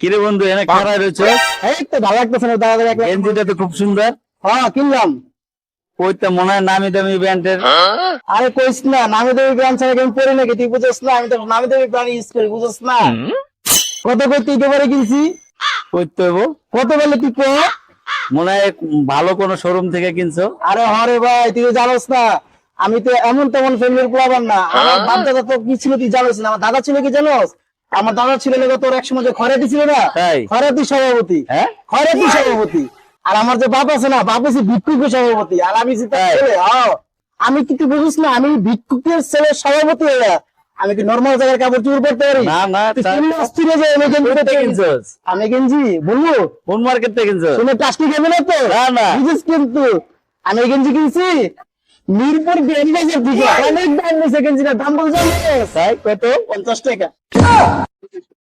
কিরে বন্ধু এনে খারাপ রয়েছে? এই তো ভালো লাগতেছে না দাদা দেখলাম। গেঞ্জিটা তো খুব সুন্দর। হ্যাঁ কিনলাম। ওই তো মনে হয় নামি দামি ব্র্যান্ডের। আরে কইস না, নামি দেবী ব্র্যান্ড ছাড়া আমি পরি নাকি, তুই বুঝছ না? আমি তো নামি দেবী ব্র্যান্ড ইউজ করি, বুঝছ না? কত করে তুই এবারে কিনছি? করতে হইব কত বলে তুই কো? মনে হয় ভালো কোনো শোরুম থেকে কিনছো। আরে হরে ভাই, তুই তো জানোস না আমি তো এমন তেমন ফ্যামিলির পোলাপান না। আমার বাপ দাদা তো কি ছিল তুই জানোস না? আমার দাদা ছিল কি জানোস? আমার দাদা ছিল লেগে তোর একসময় যে খরাতি ছিল না, তাই? খরাতি সভাপতি। হ্যাঁ? খরাতি সভাপতি। আর আমার যে বাপ আছে না, বাপ আছে ভিক্ষুকের সভাপতি। আর আমি যে তার তাই? ছেলে, আমি কি তুই বুঝিস না? আমি ভিক্ষুকের ছেলের সভাপতি হয়ে আমি কি নর্মাল জায়গায় কাপড় চুপড় পরতে পারি? না না তুই তা- শুনলে অস্থির হয়ে যায়, আমি গেঞ্জি কোথা পরতে থেকে পারি। কিনছোস? আমি গেঞ্জি বলবো কোন মার্কেট থেকে কিনছো? শুনে প্লাস্টিক হবে না তো? না, না। বুঝিস কিন্তু আমি এই গেঞ্জি কিনছি মিরপুর ব্যান্ডেজের দিকে। অনেক দাম নিয়েছে গেঞ্জিটার দাম বলছো? তাই কত? 50 টাকা।